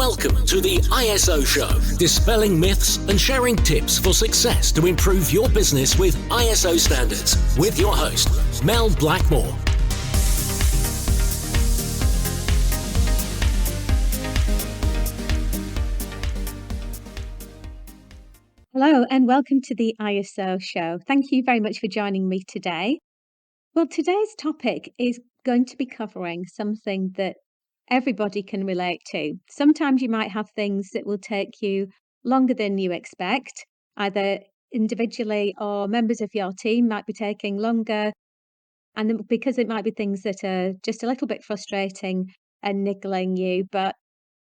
Welcome to the ISO Show, dispelling myths and sharing tips for success to improve your business with ISO standards, with your host, Mel Blackmore. Hello and welcome to the ISO Show. Thank you very much for joining me today. Well, today's topic is going to be covering something that everybody can relate to. Sometimes you might have things that will take you longer than you expect, either individually or members of your team might be taking longer. And then because it might be things that are just a little bit frustrating and niggling you, but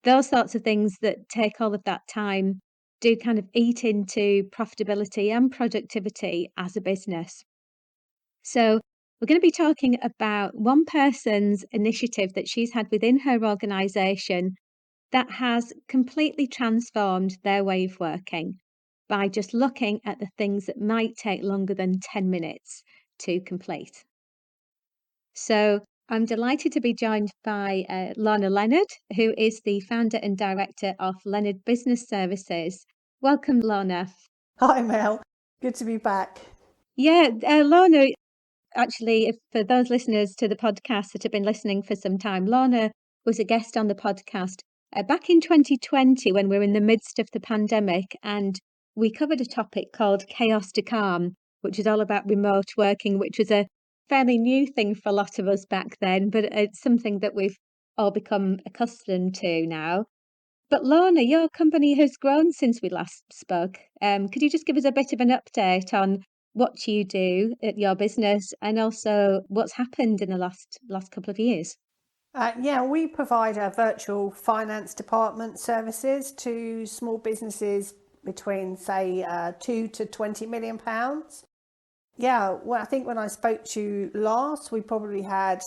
those sorts of things that take all of that time do kind of eat into profitability and productivity as a business. So, we're going to be talking about one person's initiative that she's had within her organization that has completely transformed their way of working by just looking at the things that might take longer than 10 minutes to complete. So, I'm delighted to be joined by Lorna Leonard, who is the founder and director of Leonard Business Services. Welcome, Lorna. Hi, Mel. Good to be back. Yeah, Lorna, actually, for those listeners to the podcast that have been listening for some time, Lorna was a guest on the podcast back in 2020 when we were in the midst of the pandemic, and we covered a topic called Chaos to Calm, which is all about remote working, which was a fairly new thing for a lot of us back then, but it's something that we've all become accustomed to now. But Lorna, your company has grown since we last spoke. Could you just give us a bit of an update on what you do at your business and also what's happened in the last couple of years? We provide virtual finance department services to small businesses between, say, 2 to 20 million pounds. Yeah, well, I think when I spoke to you last, we probably had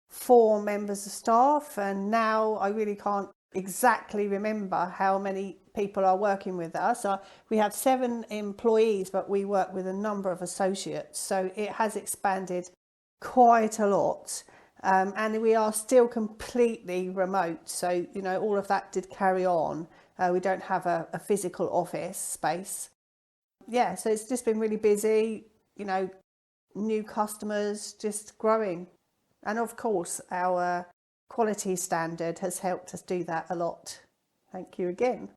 4 members of staff, and now I really can't exactly remember how many people are working with us. We have 7 employees, but we work with a number of associates, so it has expanded quite a lot. And we are still completely remote, so all of that did carry on. We don't have a physical office space. Yeah, so it's just been really busy. New customers, just growing. And of course, our quality standard has helped us do that a lot. Thank you again.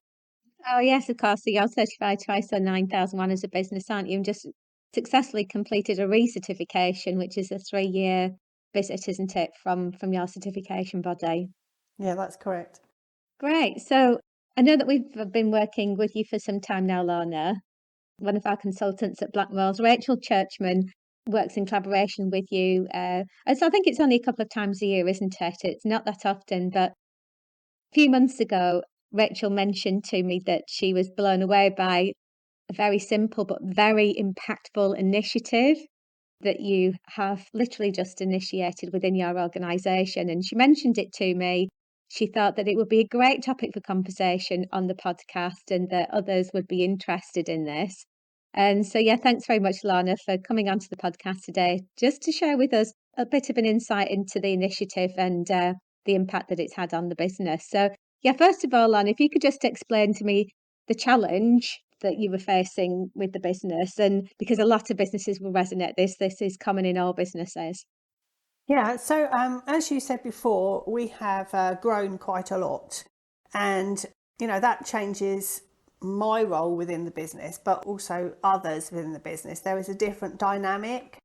Oh, yes, of course. So you're certified to ISO 9001 as a business, aren't you? And just successfully completed a recertification, which is a 3-year visit, isn't it, from your certification body? Yeah, that's correct. Great. So I know that we've been working with you for some time now, Lorna. One of our consultants at Blackmores, Rachel Churchman, works in collaboration with you. And so I think it's only a couple of times a year, isn't it? It's not that often. But a few months ago, Rachel mentioned to me that she was blown away by a very simple but very impactful initiative that you have literally just initiated within your organisation. And she mentioned it to me. She thought that it would be a great topic for conversation on the podcast and that others would be interested in this. And so, yeah, thanks very much, Lorna, for coming onto the podcast today, just to share with us a bit of an insight into the initiative and the impact that it's had on the business. So, yeah, first of all, Lorna, if you could just explain to me the challenge that you were facing with the business, and because a lot of businesses will resonate this is common in all businesses. Yeah, so as you said before, we have grown quite a lot, and that changes my role within the business, but also others within the business. There is a different dynamic.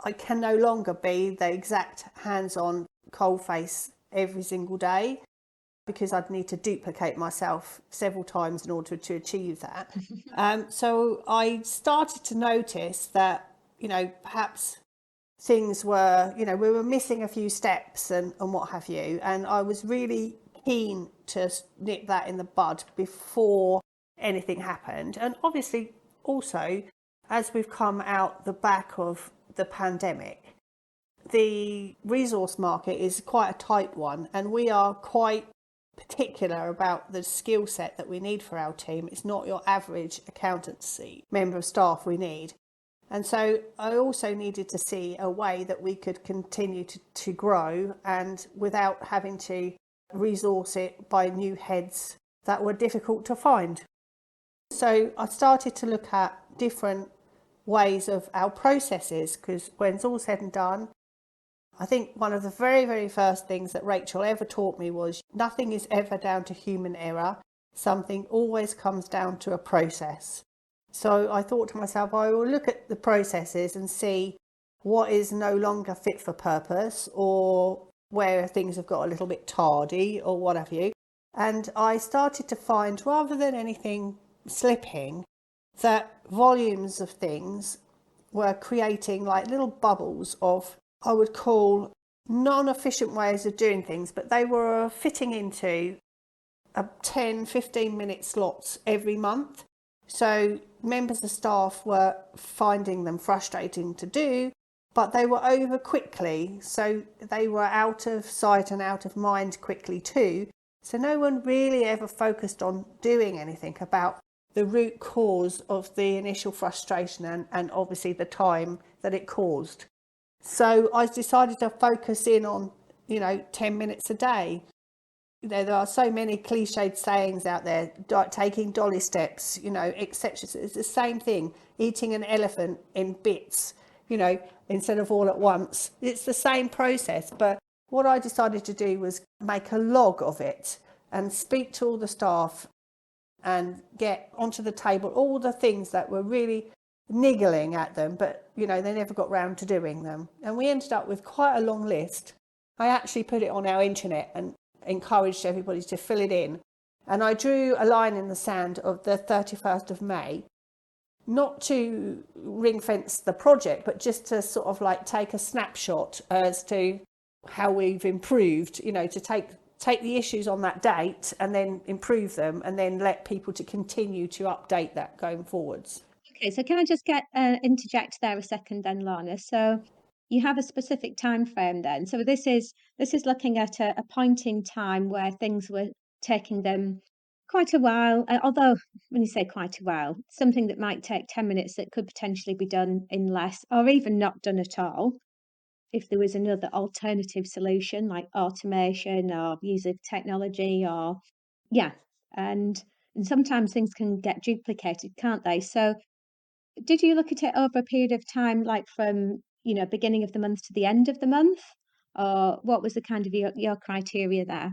I can no longer be the exact hands-on coalface every single day, because I'd need to duplicate myself several times in order to achieve that. So I started to notice that, perhaps things were, we were missing a few steps and what have you. And I was really keen to nip that in the bud before anything happened. And obviously also, as we've come out the back of the pandemic, the resource market is quite a tight one, and we are quite particular about the skill set that we need for our team. It's not your average accountancy member of staff we need. And so I also needed to see a way that we could continue to grow and without having to resource it by new heads that were difficult to find. So I started to look at different ways of our processes, because when it's all said and done, I think one of the very, very first things that Rachel ever taught me was nothing is ever down to human error. Something always comes down to a process. So I thought to myself, I will look at the processes and see what is no longer fit for purpose, or where things have got a little bit tardy or what have you. And I started to find, rather than anything slipping, that volumes of things were creating like little bubbles of, I would call, non-efficient ways of doing things, but they were fitting into a 10-15 minute slots every month. So members of staff were finding them frustrating to do, but they were over quickly, so they were out of sight and out of mind quickly too. So no one really ever focused on doing anything about the root cause of the initial frustration and obviously the time that it caused. So I decided to focus in on, 10 minutes a day. There are so many cliched sayings out there, taking dolly steps, etc. It's the same thing, eating an elephant in bits, instead of all at once. It's the same process, but what I decided to do was make a log of it and speak to all the staff and get onto the table all the things that were really niggling at them, but they never got round to doing them. And we ended up with quite a long list. I actually put it on our intranet and encouraged everybody to fill it in. And I drew a line in the sand of the 31st of May, not to ring fence the project, but just to sort of like take a snapshot as to how we've improved, to take the issues on that date and then improve them, and then let people to continue to update that going forwards. Okay, so can I just interject there a second then, Lorna? So you have a specific time frame then. So this is looking at a point in time where things were taking them quite a while. Although when you say quite a while, something that might take 10 minutes that could potentially be done in less, or even not done at all, if there was another alternative solution like automation or use of technology, or and sometimes things can get duplicated, can't they? So did you look at it over a period of time, like from, beginning of the month to the end of the month? Or what was the kind of your criteria there?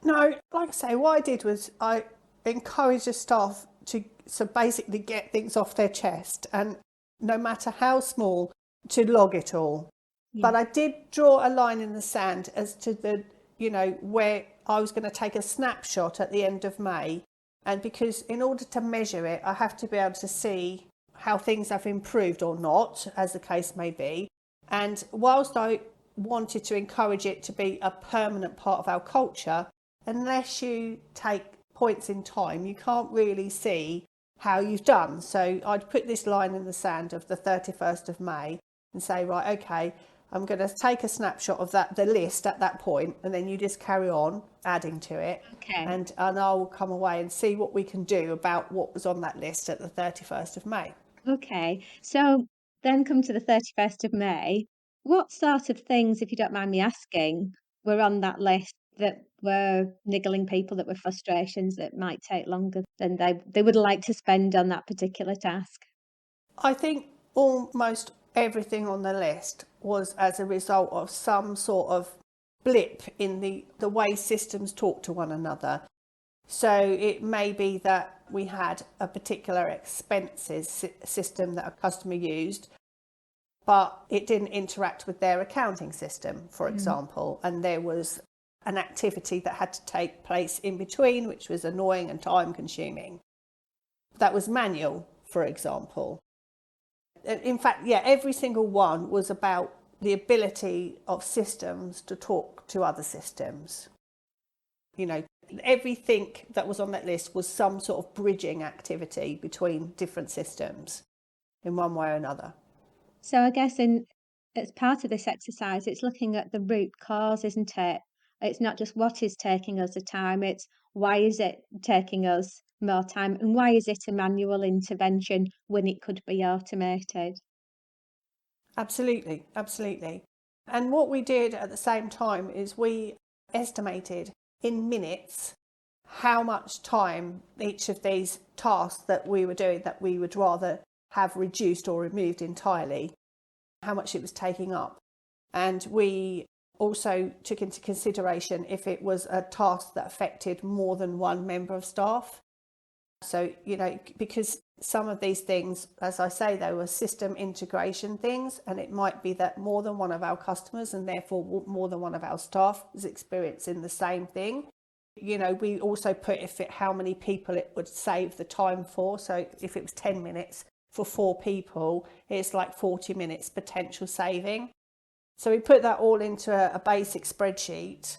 No, like I say, what I did was I encouraged the staff to basically get things off their chest, and no matter how small, to log it all. Yeah. But I did draw a line in the sand as to the, where I was going to take a snapshot at the end of May. And because in order to measure it, I have to be able to see how things have improved or not, as the case may be. And whilst I wanted to encourage it to be a permanent part of our culture, unless you take points in time, you can't really see how you've done. So I'd put this line in the sand of the 31st of May and say, right, okay, I'm going to take a snapshot of the list at that point, and then you just carry on adding to it. Okay. And I'll come away and see what we can do about what was on that list at the 31st of May. Okay. So then come to the 31st of May. What sort of things, if you don't mind me asking, were on that list that were niggling people, that were frustrations that might take longer than they would like to spend on that particular task? I think almost everything on the list was as a result of some sort of blip in the way systems talk to one another. So it may be that we had a particular expenses system that a customer used, but it didn't interact with their accounting system, for example, and there was an activity that had to take place in between, which was annoying and time consuming. That was manual, for example. In fact, every single one was about the ability of systems to talk to other systems. Everything that was on that list was some sort of bridging activity between different systems in one way or another. So I guess as part of this exercise, it's looking at the root cause, isn't it? It's not just what is taking us the time, it's why is it taking us more time, and why is it a manual intervention when it could be automated? Absolutely, absolutely. And what we did at the same time is we estimated in minutes how much time each of these tasks that we were doing that we would rather have reduced or removed entirely, how much it was taking up. And we also took into consideration if it was a task that affected more than one member of staff. So, because some of these things, as I say, they were system integration things, and it might be that more than one of our customers and therefore more than one of our staff is experiencing the same thing. We also put how many people it would save the time for. So if it was 10 minutes for 4 people, it's like 40 minutes potential saving. So we put that all into a basic spreadsheet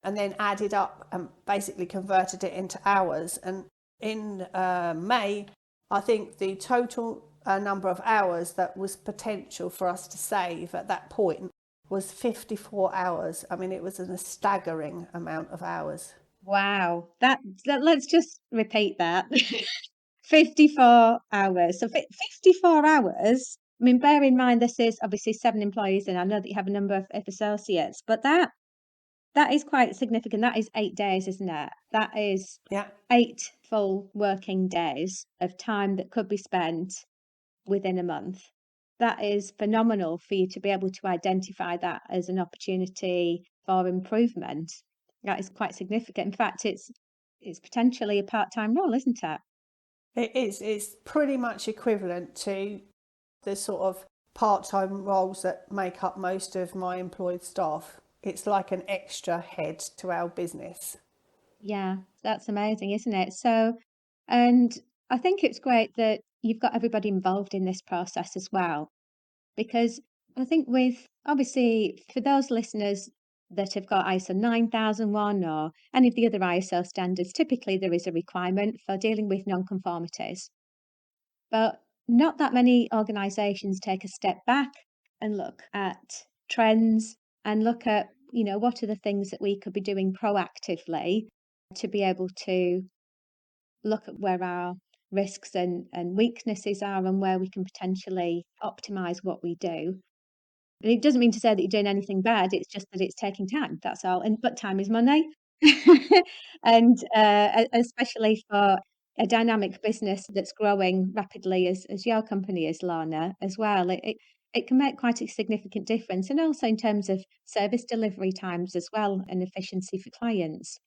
and then added up and basically converted it into hours. And in May, I think the total number of hours that was potential for us to save at that point was 54 hours. I mean, it was a staggering amount of hours. Wow. That let's just repeat that. 54 hours. So 54 hours. I mean, bear in mind this is obviously 7 employees, and I know that you have a number of associates, but that is quite significant. That is 8 days, isn't it? That is 8 full working days of time that could be spent within a month. That is phenomenal for you to be able to identify that as an opportunity for improvement. That is quite significant. In fact, it's potentially a part-time role, isn't it? It is. It's pretty much equivalent to the sort of part-time roles that make up most of my employed staff. It's like an extra head to our business. Yeah, that's amazing, isn't it? So, and I think it's great that you've got everybody involved in this process as well, because I think with obviously for those listeners that have got ISO 9001 or any of the other ISO standards, typically there is a requirement for dealing with non-conformities. But not that many organisations take a step back and look at trends and look at, what are the things that we could be doing proactively to be able to look at where our risks and weaknesses are and where we can potentially optimize what we do. And it doesn't mean to say that you're doing anything bad, it's just that it's taking time, that's all. But time is money. And especially for a dynamic business that's growing rapidly as your company is, Lorna, as well, it can make quite a significant difference. And also in terms of service delivery times as well and efficiency for clients.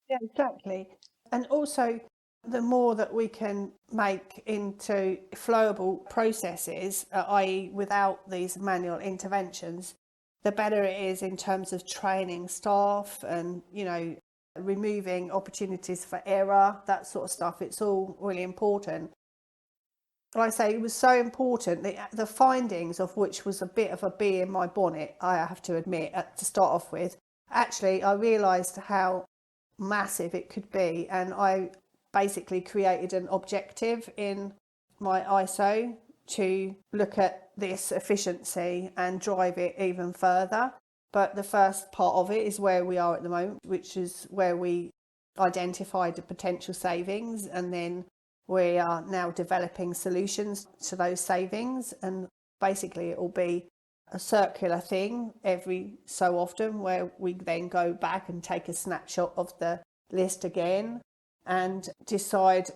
Yeah, exactly. And also, the more that we can make into flowable processes, i.e. without these manual interventions, the better it is in terms of training staff and, removing opportunities for error, that sort of stuff. It's all really important. Like I say, it was so important, the findings of which was a bit of a bee in my bonnet, I have to admit, to start off with. Actually, I realised how massive it could be, and I basically created an objective in my ISO to look at this efficiency and drive it even further. But the first part of it is where we are at the moment, which is where we identified the potential savings, and then we are now developing solutions to those savings. And basically it will be a circular thing every so often where we then go back and take a snapshot of the list again and decide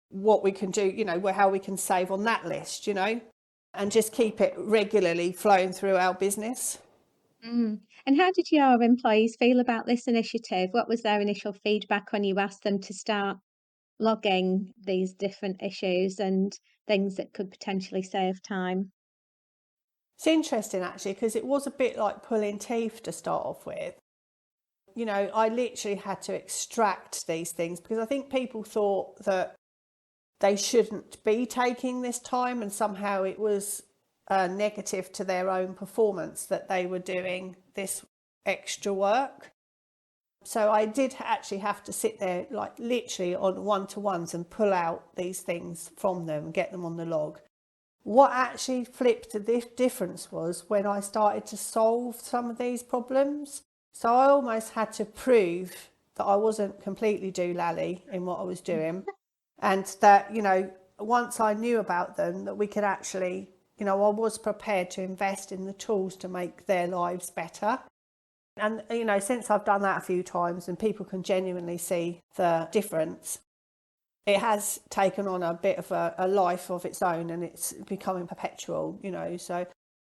what we can do, how we can save on that list, and just keep it regularly flowing through our business. Mm. And how did your employees feel about this initiative? What was their initial feedback when you asked them to start logging these different issues and things that could potentially save time? It's interesting actually, because it was a bit like pulling teeth to start off with. I literally had to extract these things because I think people thought that they shouldn't be taking this time, and somehow it was negative to their own performance that they were doing this extra work. So I did actually have to sit there like literally on one-to-ones and pull out these things from them, get them on the log. What actually flipped the difference was when I started to solve some of these problems. So I almost had to prove that I wasn't completely doolally in what I was doing, and that, once I knew about them, that we could actually, I was prepared to invest in the tools to make their lives better. And, since I've done that a few times and people can genuinely see the difference, it has taken on a bit of a life of its own, and it's becoming perpetual, So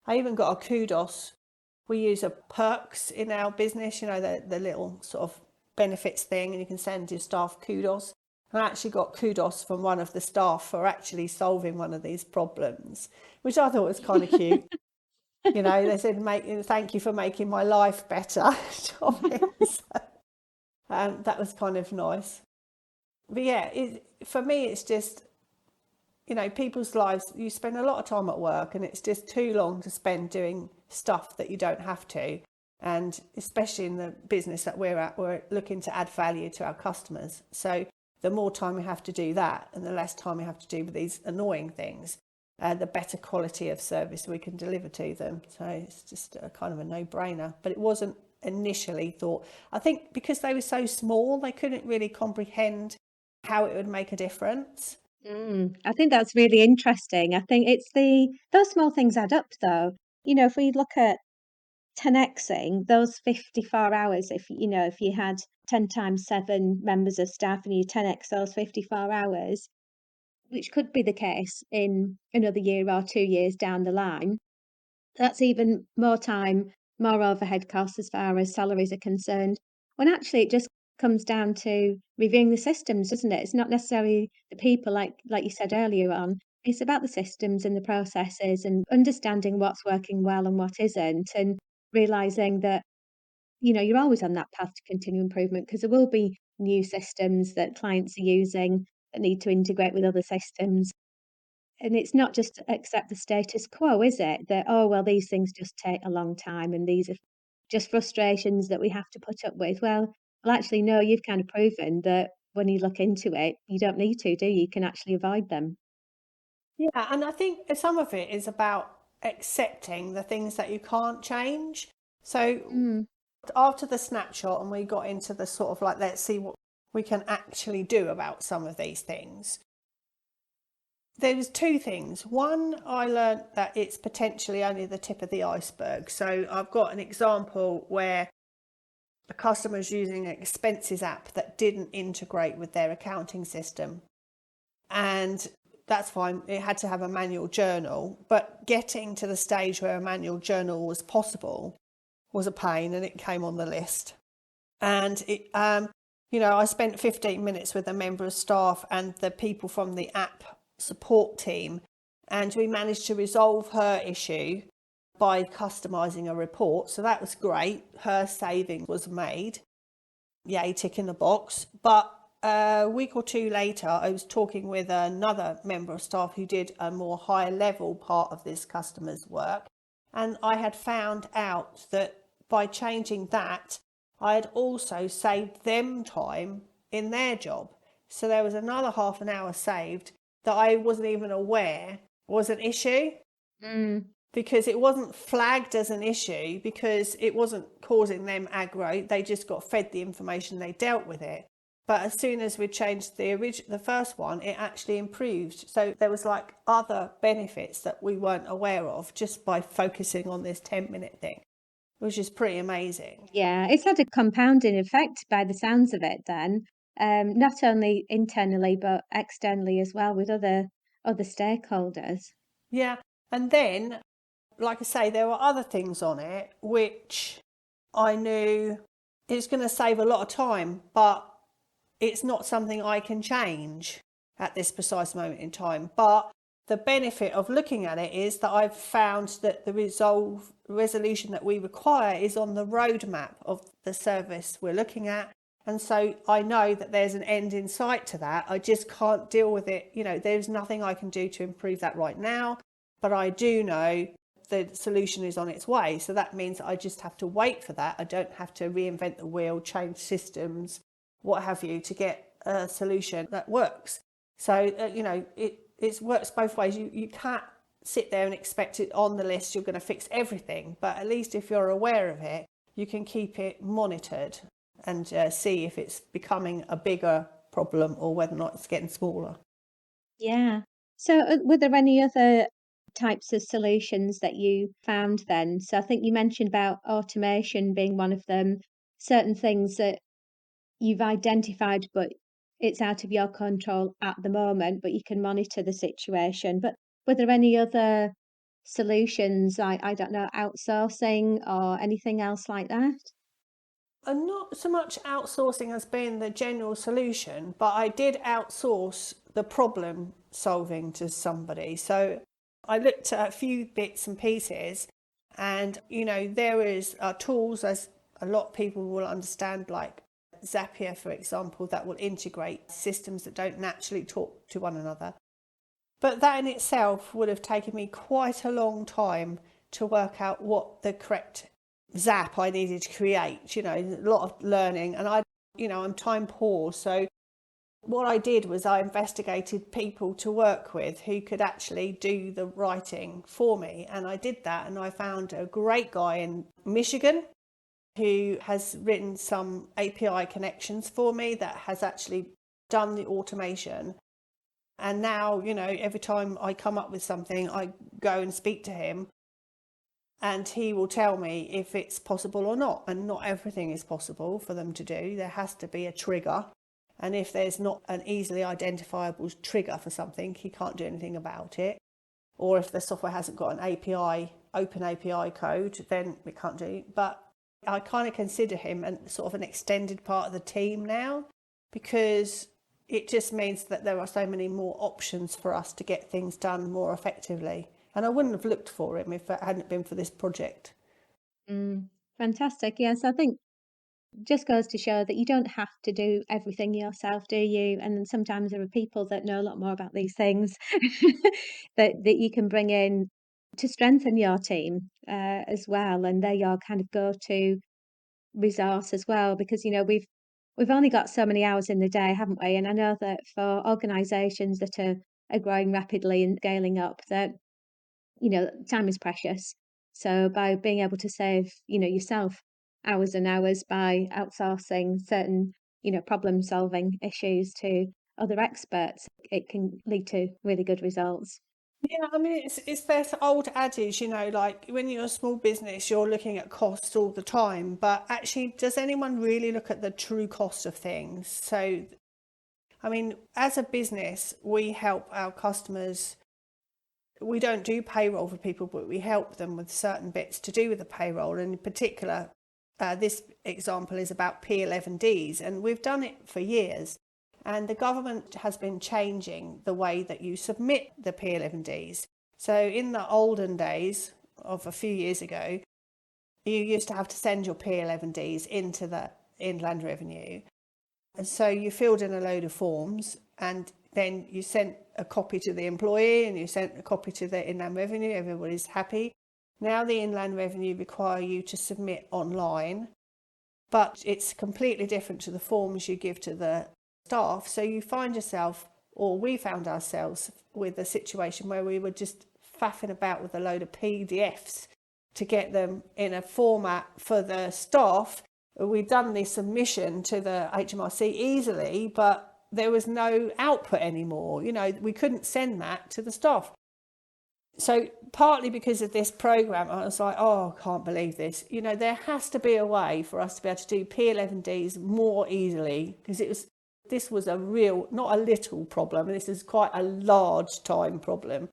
I even got a kudos. We use a perks in our business, the little sort of benefits thing, and you can send your staff kudos. And I actually got kudos from one of the staff for actually solving one of these problems, which I thought was kind of cute. They said, thank you for making my life better. That was kind of nice. But yeah, for me, it's just, people's lives, you spend a lot of time at work and it's just too long to spend doing stuff that you don't have to. And especially in the business that we're at, we're looking to add value to our customers. So the more time we have to do that and the less time we have to do with these annoying things, the better quality of service we can deliver to them. So it's just a kind of a no-brainer. But it wasn't initially thought. I think because they were so small, they couldn't really comprehend how it would make a difference. I think that's really interesting. I think it's those small things add up, though. If we look at 10xing those 54 hours, if you had 10 times 7 members of staff and you 10x those 54 hours, which could be the case in another year or 2 years down the line, that's even more time, more overhead costs as far as salaries are concerned, when actually it just comes down to reviewing the systems, doesn't it? It's not necessarily the people, like you said earlier on. It's about the systems and the processes and understanding what's working well and what isn't, and realizing that you're always on that path to continual improvement, because there will be new systems that clients are using that need to integrate with other systems. And it's not just to accept the status quo, is it? That, oh, well, these things just take a long time and these are just frustrations that we have to put up with. Well, actually, no, you've kind of proven that when you look into it, you don't need to, do you? You can actually avoid them. Yeah, and I think some of it is about accepting the things that you can't change. So Mm. after the snapshot and we got into the sort of like, let's see what we can actually do about some of these things, there was 2 things. One, I learned that it's potentially only the tip of the iceberg. So I've got an example where a customer is using an expenses app that didn't integrate with their accounting system. And that's fine. It had to have a manual journal, but getting to the stage where a manual journal was possible was a pain, and it came on the list. And it, I spent 15 minutes with a member of staff and the people from the app support team, and we managed to resolve her issue by customizing a report. So that was great. Her saving was made. Yay, tick in the box. But a week or 2 later, I was talking with another member of staff who did a more high level part of this customer's work. And I had found out that by changing that, I had also saved them time in their job. So there was another half an hour saved that I wasn't even aware was an issue. Because it wasn't flagged as an issue, because it wasn't causing them aggro. They just got fed the information, they dealt with it. But as soon as we changed the first one, it actually improved. So there was like other benefits that we weren't aware of just by focusing on this 10-minute thing, which is pretty amazing. Yeah, it's had a compounding effect by the sounds of it then, not only internally but externally as well with other stakeholders. Yeah. And then, like I say, there were other things on it which I knew it's going to save a lot of time, but it's not something I can change at this precise moment in time. But the benefit of looking at it is that I've found that the resolution that we require is on the roadmap of the service we're looking at. And so I know that there's an end in sight to that. I just can't deal with it. There's nothing I can do to improve that right now, but I do know the solution is on its way. So that means I just have to wait for that. I don't have to reinvent the wheel, change systems, what have you, to get a solution that works. So, it works both ways. You can't sit there and expect it on the list, you're going to fix everything. But at least if you're aware of it, you can keep it monitored and see if it's becoming a bigger problem or whether or not it's getting smaller. Yeah. So were there any other types of solutions that you found then? So I think you mentioned about automation being one of them, certain things that you've identified, but it's out of your control at the moment, but you can monitor the situation. But were there any other solutions, like, I don't know, outsourcing or anything else like that? And not so much outsourcing as being the general solution, but I did outsource the problem solving to somebody. So I looked at a few bits and pieces, and there is tools, as a lot of people will understand, like Zapier, for example, that will integrate systems that don't naturally talk to one another. But that in itself would have taken me quite a long time to work out what the correct Zap I needed to create, a lot of learning, and I'm time poor. So what I did was I investigated people to work with who could actually do the writing for me. And I did that, and I found a great guy in Michigan who has written some API connections for me that has actually done the automation. And now, every time I come up with something, I go and speak to him, and he will tell me if it's possible or not. And not everything is possible for them to do. There has to be a trigger. And if there's not an easily identifiable trigger for something, he can't do anything about it. Or if the software hasn't got an API, open API code, then we can't do it. But I kind of consider him sort of an extended part of the team now, because it just means that there are so many more options for us to get things done more effectively. And I wouldn't have looked for him if it hadn't been for this project. Fantastic. Yes, I think just goes to show that you don't have to do everything yourself, do you? And then sometimes there are people that know a lot more about these things that you can bring in to strengthen your team as well, and they're your kind of go-to resource as well, because we've only got so many hours in the day, haven't we? And I know that for organisations that are growing rapidly and scaling up, that time is precious. So by being able to save, yourself hours and hours by outsourcing certain, problem solving issues to other experts, it can lead to really good results. Yeah, I mean, it's this old adage, like when you're a small business, you're looking at costs all the time. But actually, does anyone really look at the true cost of things? So, I mean, as a business, we help our customers. We don't do payroll for people, but we help them with certain bits to do with the payroll. And in particular, this example is about P11Ds, and we've done it for years. And the government has been changing the way that you submit the P11Ds. So in the olden days of a few years ago, you used to have to send your P11Ds into the Inland Revenue. And so you filled in a load of forms, and then you sent a copy to the employee and you sent a copy to the Inland Revenue. Everybody's happy. Now the Inland Revenue require you to submit online, but it's completely different to the forms you give to the staff. So you find yourself, or we found ourselves, with a situation where we were just faffing about with a load of PDFs to get them in a format for the staff. We'd done the submission to the HMRC easily, but there was no output anymore. We couldn't send that to the staff. So partly because of this program, I was like, oh, I can't believe this. There has to be a way for us to be able to do P11Ds more easily, because this was a real, not a little problem. This is quite a large time problem,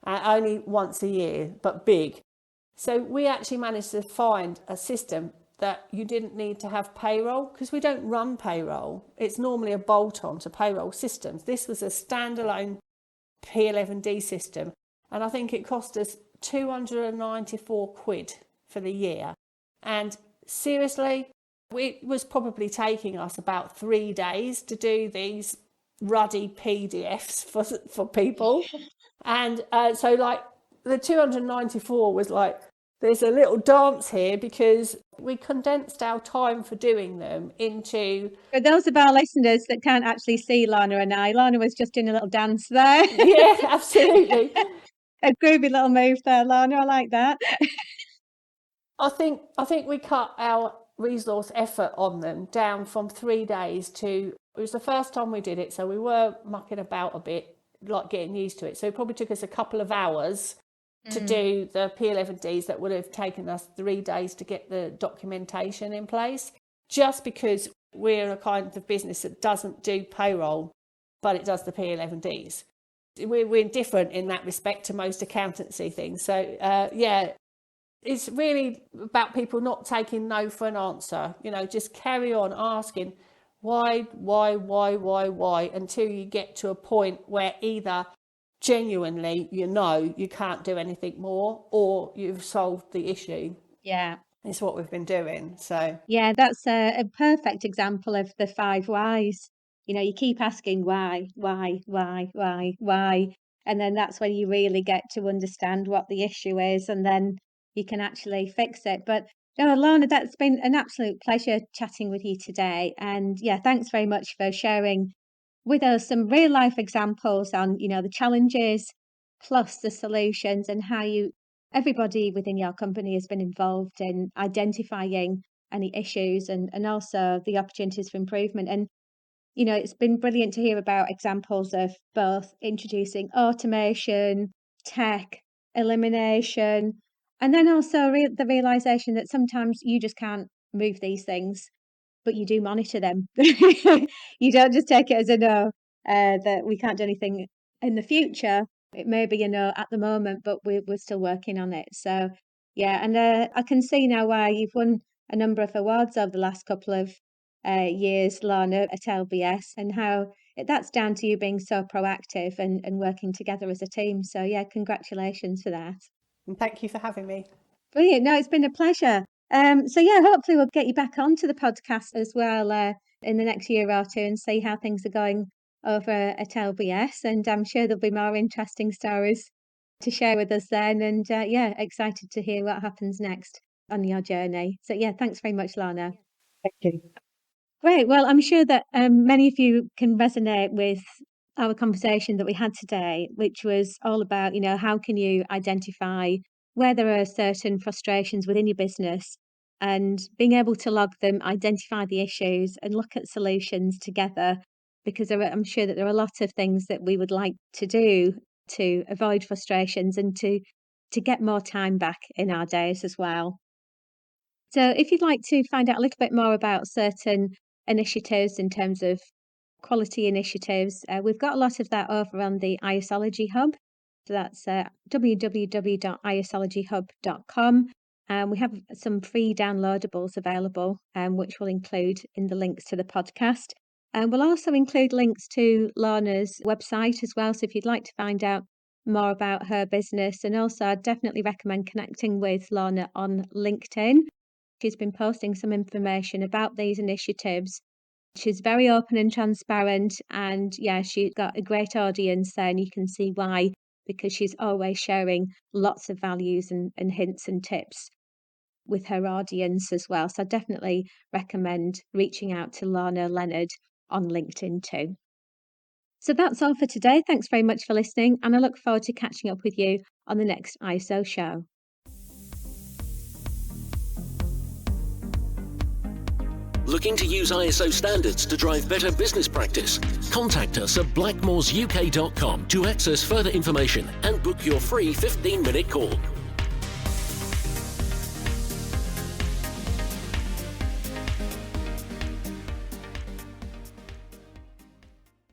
only once a year, but big. So we actually managed to find a system that you didn't need to have payroll, because we don't run payroll. It's normally a bolt-on to payroll systems. This was a standalone P11D system, and I think it cost us 294 quid for the year. And seriously, it was probably taking us about 3 days to do these ruddy PDFs for people. And so like the 294 was like, there's a little dance here, because we condensed our time for doing them into... For those of our listeners that can't actually see Lorna and I, Lorna was just doing a little dance there. Yeah, absolutely. A groovy little move there, Lorna. I like that. I think we cut our resource effort on them down from 3 days to... It was the first time we did it, so we were mucking about a bit, like getting used to it. So it probably took us a couple of hours to do the P11Ds that would have taken us 3 days to get the documentation in place, just because we're a kind of business that doesn't do payroll, but it does the P11Ds. We're different in that respect to most accountancy things. So, it's really about people not taking no for an answer. Just carry on asking why, until you get to a point where either genuinely you can't do anything more, or you've solved the issue. Yeah. It's what we've been doing. So yeah, that's a perfect example of the 5 whys. You keep asking why, and then that's when you really get to understand what the issue is, and then you can actually fix it. But no, Lorna, that's been an absolute pleasure chatting with you today. And yeah, thanks very much for sharing with us some real life examples on, the challenges plus the solutions, and how everybody within your company has been involved in identifying any issues, and also the opportunities for improvement. And it's been brilliant to hear about examples of both introducing automation, tech, elimination, and then also the realization that sometimes you just can't move these things, but you do monitor them. You don't just take it as a no, that we can't do anything in the future. It may be a no at the moment, but we're still working on it. So, yeah, and I can see now why you've won a number of awards over the last couple of years, Lorna, at LBS, and how that's down to you being so proactive and working together as a team. So, yeah, congratulations for that. and thank you for having me. Brilliant. No, it's been a pleasure. So yeah, hopefully we'll get you back onto the podcast as well in the next year or two, and see how things are going over at LBS. And I'm sure there'll be more interesting stories to share with us then. And yeah, excited to hear what happens next on your journey. So yeah, thanks very much, Lorna. Thank you. Great. Well, I'm sure that many of you can resonate with our conversation that we had today, which was all about, how can you identify where there are certain frustrations within your business, and being able to log them, identify the issues, and look at solutions together. Because I'm sure that there are a lot of things that we would like to do to avoid frustrations, and to get more time back in our days as well. So if you'd like to find out a little bit more about certain initiatives in terms of quality initiatives, we've got a lot of that over on the ISology Hub. So that's www.isologyhub.com. We have some free downloadables available, which we'll include in the links to the podcast. And we'll also include links to Lorna's website as well. So if you'd like to find out more about her business, and also I'd definitely recommend connecting with Lorna on LinkedIn. She's been posting some information about these initiatives. She's very open and transparent, and yeah, she's got a great audience there, and you can see why, because she's always sharing lots of values and hints and tips with her audience as well. So I definitely recommend reaching out to Lorna Leonard on LinkedIn too. So that's all for today. Thanks very much for listening, and I look forward to catching up with you on the next ISO show. Looking to use ISO standards to drive better business practice? Contact us at blackmoresuk.com to access further information and book your free 15-minute call.